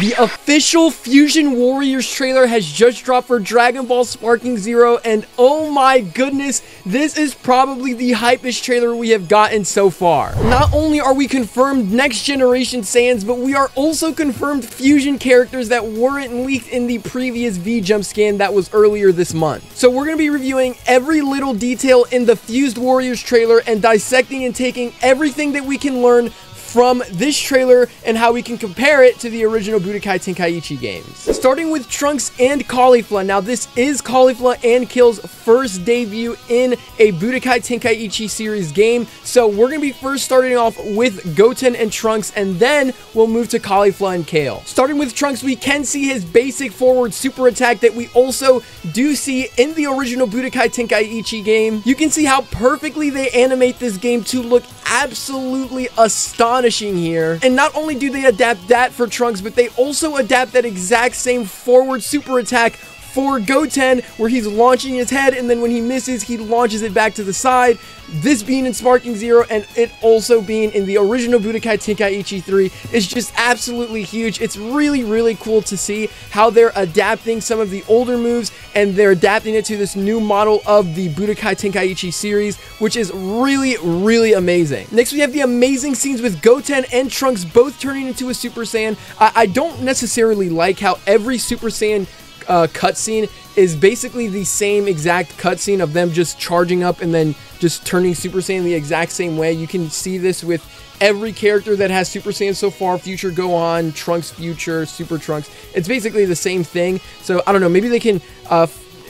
The official Fusion Warriors trailer has just dropped for Dragon Ball Sparking Zero, and oh my goodness, this is probably the hypest trailer we have gotten so far. Not only are we confirmed next generation Saiyans, but we are also confirmed fusion characters that weren't leaked in the previous V-Jump scan that was earlier this month. So we're going to be reviewing every little detail in the Fused Warriors trailer and dissecting and taking everything that we can learn from this trailer and how we can compare it to the original Budokai Tenkaichi games. Starting with Trunks and Kefla. Now this is Kefla and Kill's first debut in a Budokai Tenkaichi series game, so we're going to be first starting off with Goten and Trunks, and then we'll move to Kefla and Kale. Starting with Trunks, we can see his basic forward super attack that we also do see in the original Budokai Tenkaichi game. You can see how perfectly they animate this game to look absolutely astonishing here. And not only do they adapt that for Trunks, but they also adapt that exact same forward super attack for Goten, where he's launching his head, and then when he misses, he launches it back to the side. This being in Sparking Zero, and it also being in the original Budokai Tenkaichi 3, is just absolutely huge. It's really, really cool to see how they're adapting some of the older moves, and they're adapting it to this new model of the Budokai Tenkaichi series, which is really, really amazing. Next, we have the amazing scenes with Goten and Trunks both turning into a Super Saiyan. I don't necessarily like how every Super Saiyan cutscene is basically the same exact cutscene of them just charging up and then just turning Super Saiyan the exact same way. You can see this with every character that has Super Saiyan so far: Future Gohan, Trunks Future, Super Trunks. It's basically the same thing. So I don't know, maybe they can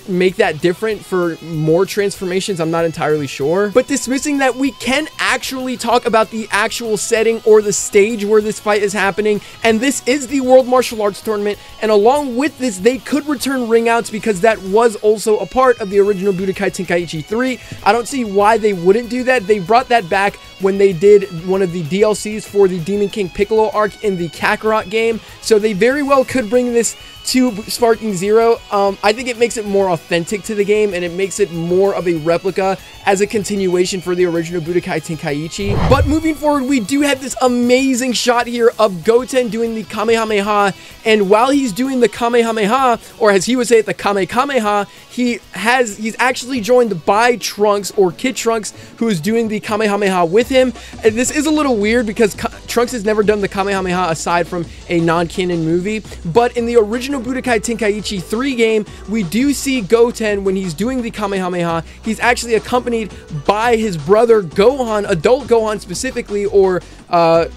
make that different for more transformations. I'm not entirely sure, but dismissing that, we can actually talk about the actual setting or the stage where this fight is happening, and this is the World Martial Arts Tournament, and along with this, they could return ring outs because that was also a part of the original Budokai Tenkaichi 3. I don't see why they wouldn't do that. They brought that back when they did one of the DLCs for the Demon King Piccolo arc in the Kakarot game, so they very well could bring this to Sparking Zero. I think it makes it more authentic to the game, and it makes it more of a replica as a continuation for the original Budokai Tenkaichi. But moving forward, we do have this amazing shot here of Goten doing the Kamehameha, and while he's doing the Kamehameha, or as he would say it, the Kamehameha, he's actually joined by Trunks, or Kid Trunks, who is doing the Kamehameha with him. And this is a little weird because Trunks has never done the Kamehameha aside from a non-canon movie, but in the original Budokai Tenkaichi 3 game, we do see Goten, when he's doing the Kamehameha, he's actually accompanied by his brother Gohan, adult Gohan specifically, or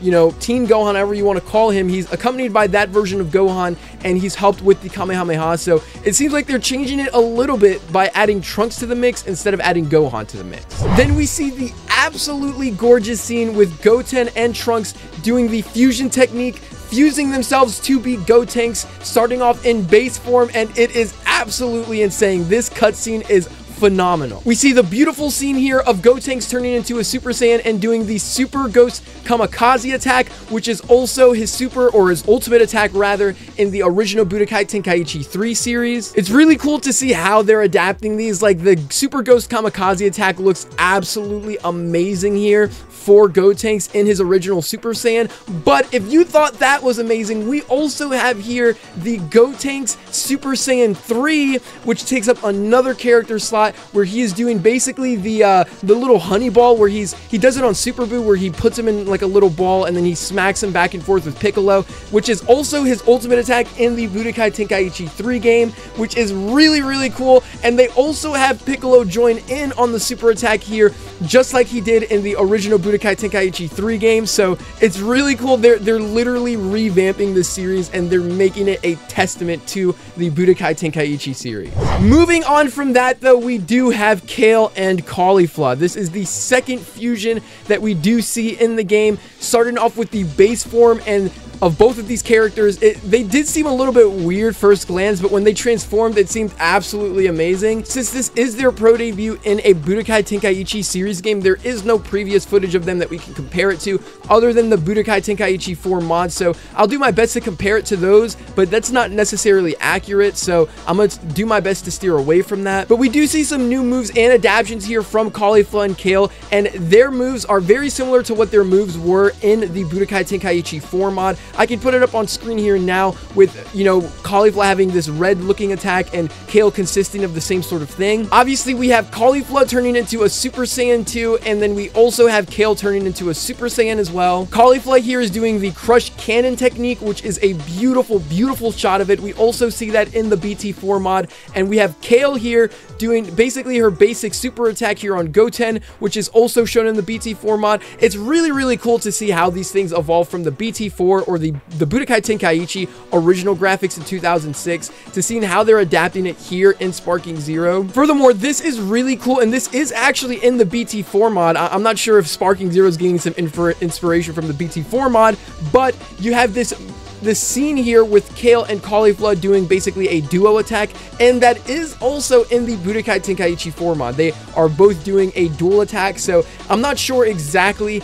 you know, teen Gohan, however you want to call him. He's accompanied by that version of Gohan, and he's helped with the Kamehameha. So it seems like they're changing it a little bit by adding Trunks to the mix instead of adding Gohan to the mix. Then we see the absolutely gorgeous scene with Goten and Trunks doing the fusion technique, fusing themselves to be Gotenks, starting off in base form, and it is absolutely insane. This cutscene is phenomenal. We see the beautiful scene here of Gotenks turning into a Super Saiyan and doing the Super Ghost Kamikaze attack, which is also his super, or his ultimate attack rather, in the original Budokai Tenkaichi 3 series. It's really cool to see how they're adapting these. Like, the Super Ghost Kamikaze attack looks absolutely amazing here for Gotenks in his original Super Saiyan. But if you thought that was amazing, we also have here the Gotenks Super Saiyan 3, which takes up another character slot, where he is doing basically the little honey ball, where he does it on Super Buu, where he puts him in like a little ball and then he smacks him back and forth with Piccolo, which is also his ultimate attack in the Budokai Tenkaichi 3 game, which is really, really cool. And they also have Piccolo join in on the super attack here, just like he did in the original Budokai Tenkaichi 3 game. So it's really cool. They're literally revamping this series, and they're making it a testament to the Budokai Tenkaichi series. Moving on from that, though, we do have Kale and Kefla. This is the second fusion that we do see in the game, starting off with the base form and of both of these characters. They did seem a little bit weird first glance, but when they transformed, it seemed absolutely amazing. Since this is their pro debut in a Budokai Tenkaichi series game, there is no previous footage of them that we can compare it to other than the Budokai Tenkaichi 4 mods, so I'll do my best to compare it to those, but that's not necessarily accurate, so I'm going to do my best to steer away from that. But we do see some new moves and adaptations here from Kefla and Kale, and their moves are very similar to what their moves were in the Budokai Tenkaichi 4 mod. I can put it up on screen here now with, you know, Caulifla having this red looking attack and Kale consisting of the same sort of thing. Obviously, we have Caulifla turning into a Super Saiyan 2, and then we also have Kale turning into a Super Saiyan as well. Caulifla here is doing the Crush Cannon technique, which is a beautiful, beautiful shot of it. We also see that in the BT4 mod, and we have Kale here doing basically her basic super attack here on Goten, which is also shown in the BT4 mod. It's really, really cool to see how these things evolve from the BT4 or the Budokai Tenkaichi original graphics in 2006 to seeing how they're adapting it here in Sparking Zero. Furthermore, this is really cool, and this is actually in the BT4 mod. I'm not sure if Sparking Zero is getting some inspiration from the BT4 mod, but you have this scene here with Kale and Caulifla doing basically a duo attack, and that is also in the Budokai Tenkaichi 4 mod. They are both doing a dual attack, so I'm not sure exactly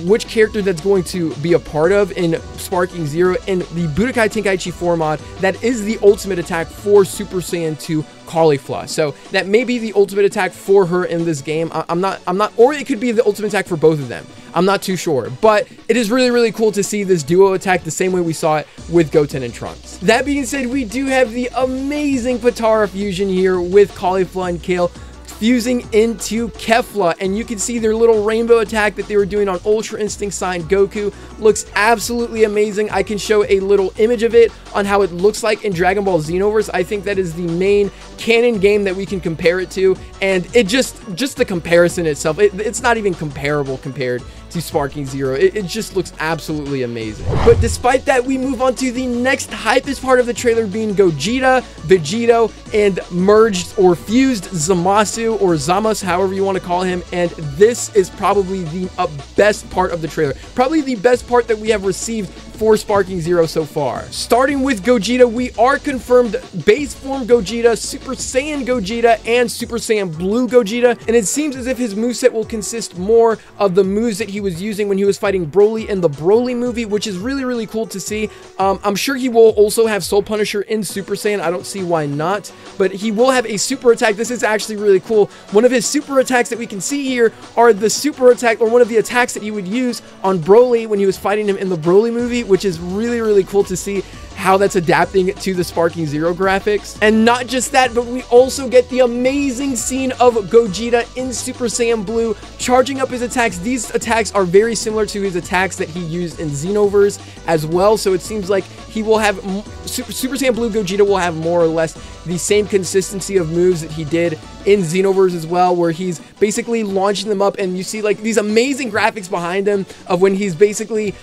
which character that's going to be a part of in Sparking Zero. In the Budokai Tenkaichi 4 mod, that is the ultimate attack for Super Saiyan 2 Caulifla. So that may be the ultimate attack for her in this game. I'm not, or it could be the ultimate attack for both of them. I'm not too sure, but it is really, really cool to see this duo attack the same way we saw it with Goten and Trunks. That being said, we do have the amazing Potara fusion here with Caulifla and Kale fusing into Kefla, and you can see their little rainbow attack that they were doing on Ultra Instinct Sign Goku. Looks absolutely amazing. I can show a little image of it on how it looks like in Dragon Ball Xenoverse. I think that is the main canon game that we can compare it to, and it just the comparison itself, it's not even comparable compared to Sparking Zero. It just looks absolutely amazing. But despite that, we move on to the next hypest part of the trailer, being Gogeta, Vegito, and merged or fused Zamasu, or Zamasu, however you want to call him. And this is probably the best part of the trailer. Probably the best part that we have received for Sparking Zero so far. Starting with Gogeta, we are confirmed base form Gogeta, Super Saiyan Gogeta, and Super Saiyan Blue Gogeta, and it seems as if his moveset will consist more of the moves that he was using when he was fighting Broly in the Broly movie, which is really, really cool to see. I'm sure he will also have Soul Punisher in Super Saiyan. I don't see why not, but he will have a super attack. This is actually really cool. One of his super attacks that we can see here are the super attack, or one of the attacks that he would use on Broly when he was fighting him in the Broly movie, which is really, really cool to see how that's adapting to the Sparking Zero graphics. And not just that, but we also get the amazing scene of Gogeta in Super Saiyan Blue charging up his attacks. These attacks are very similar to his attacks that he used in Xenoverse as well, so it seems like he will have Super Saiyan Blue Gogeta will have more or less the same consistency of moves that he did in Xenoverse as well, where he's basically launching them up, and you see like these amazing graphics behind him of when he's basically,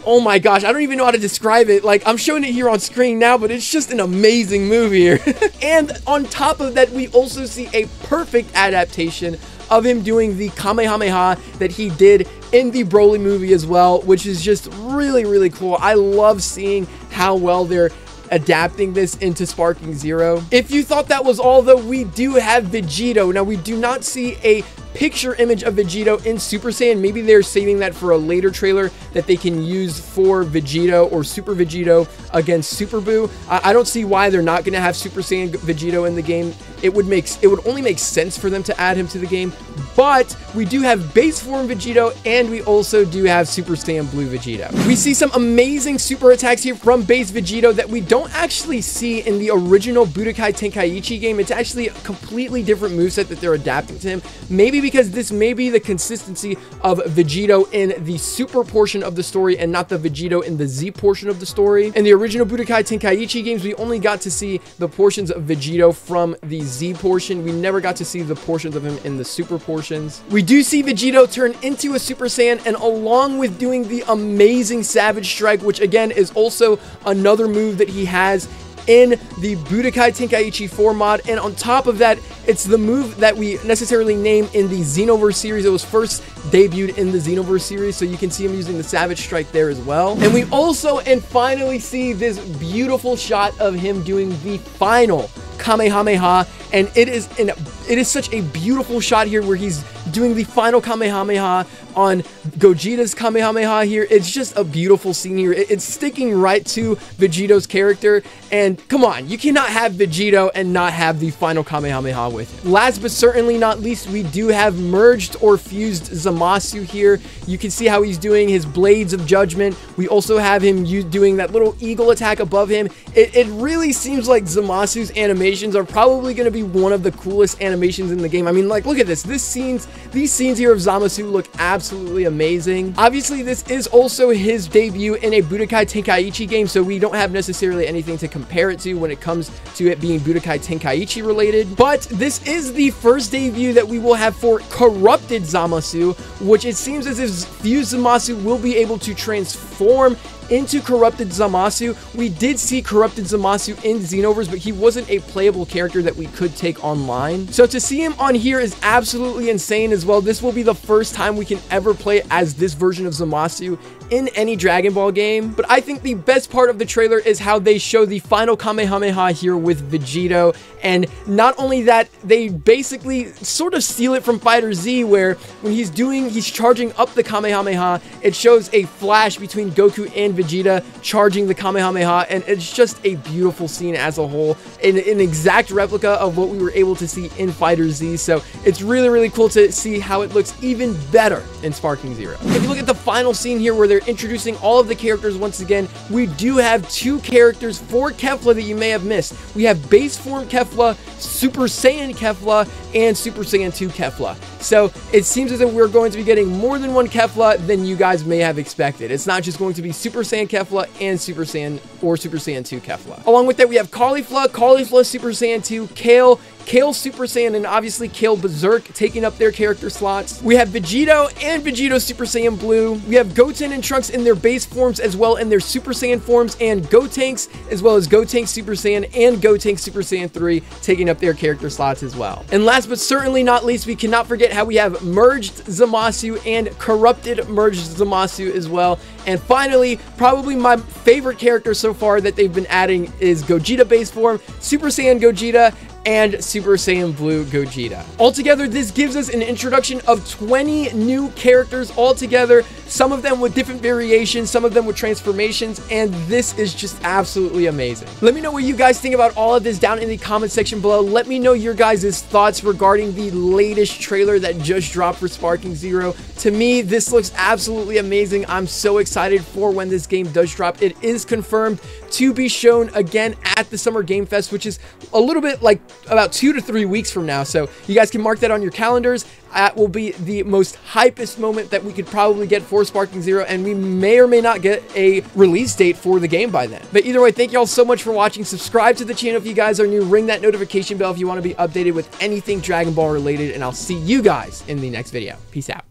oh my gosh, I don't even know how to describe it. Like, I'm showing it here on screen now, but it's just an amazing move here. And on top of that, we also see a perfect adaptation of him doing the Kamehameha that he did in the Broly movie as well, which is just really, really cool. I love seeing how well they're adapting this into Sparking Zero. If you thought that was all, though, we do have Vegito. Now, we do not see a picture image of Vegito in Super Saiyan. Maybe they're saving that for a later trailer that they can use for Vegito or Super Vegito against Super Buu. I don't see why they're not going to have Super Saiyan Vegito in the game. It would only make sense for them to add him to the game, but we do have base form Vegito, and we also do have Super Saiyan Blue Vegito. We see some amazing super attacks here from base Vegito that we don't actually see in the original Budokai Tenkaichi game. It's actually a completely different moveset that they're adapting to him. Maybe because this may be the consistency of Vegito in the super portion of the story and not the Vegito in the Z portion of the story. In the original Budokai Tenkaichi games, we only got to see the portions of Vegito from the Z portion. We never got to see the portions of him in the super portions. We do see Vegito turn into a Super Saiyan, and along with doing the amazing Savage Strike, which again is also another move that he has in the Budokai Tenkaichi 4 mod, and on top of that, it's the move that we necessarily name in the Xenoverse series. It was first debuted in the Xenoverse series, so you can see him using the Savage Strike there as well. And we also and finally see this beautiful shot of him doing the final Kamehameha, and it is such a beautiful shot here where he's doing the final Kamehameha on Gogeta's Kamehameha here. It's just a beautiful scene here. It's sticking right to Vegito's character, and come on, you cannot have Vegito and not have the final Kamehameha with it. Last but certainly not least, we do have merged or fused Zamasu here. You can see how he's doing his Blades of Judgment. We also have him doing that little eagle attack above him. It really seems like Zamasu's animations are probably going to be one of the coolest animations in the game. I mean, like, look at this. These scenes here of Zamasu look absolutely amazing. Obviously, this is also his debut in a Budokai Tenkaichi game, so we don't have necessarily anything to compare it to when it comes to it being Budokai Tenkaichi related. But this is the first debut that we will have for Corrupted Zamasu, which it seems as if Fused Zamasu will be able to transform into Corrupted Zamasu. We did see Corrupted Zamasu in Xenoverse, but he wasn't a playable character that we could take online. So to see him on here is absolutely insane as well. This will be the first time we can ever play as this version of Zamasu in any Dragon Ball game. But I think the best part of the trailer is how they show the final Kamehameha here with Vegito. And not only that, they basically sort of steal it from Fighter Z, where when he's charging up the Kamehameha, it shows a flash between Goku and Vegeta charging the Kamehameha, and it's just a beautiful scene as a whole, and an exact replica of what we were able to see in Fighter Z. So it's really, really cool to see how it looks even better in Sparking Zero. If you look at the final scene here where they're introducing all of the characters once again, we do have two characters for Kefla that you may have missed. We have base form Kefla, Super Saiyan Kefla, and Super Saiyan 2 Kefla. So it seems as if we're going to be getting more than one Kefla than you guys may have expected. It's not just going to be Super Saiyan Kefla and Super Saiyan or Super Saiyan 2 Kefla. Along with that, we have Caulifla Super Saiyan 2, Kale Super Saiyan, and obviously Kale Berserk taking up their character slots. We have Vegito and Vegito Super Saiyan Blue. We have Goten and Trunks in their base forms as well in their Super Saiyan forms, and Gotenks as well as Gotenks Super Saiyan and Gotenks Super Saiyan 3 taking up their character slots as well. And last but certainly not least, we cannot forget how we have merged Zamasu and corrupted merged Zamasu as well. And finally, probably my favorite character so far that they've been adding is Gogeta base form, Super Saiyan Gogeta, and Super Saiyan Blue Gogeta. Altogether, this gives us an introduction of 20 new characters altogether, some of them with different variations, some of them with transformations, and this is just absolutely amazing. Let me know what you guys think about all of this down in the comment section below. Let me know your guys' thoughts regarding the latest trailer that just dropped for Sparking Zero. To me, this looks absolutely amazing. I'm so excited for when this game does drop. It is confirmed to be shown again at the Summer Game Fest, which is a little bit like about 2 to 3 weeks from now. So you guys can mark that on your calendars. That will be the most hypest moment that we could probably get for Sparking Zero, and we may or may not get a release date for the game by then. But either way, thank you all so much for watching. Subscribe to the channel if you guys are new. Ring that notification bell if you want to be updated with anything Dragon Ball related, and I'll see you guys in the next video. Peace out.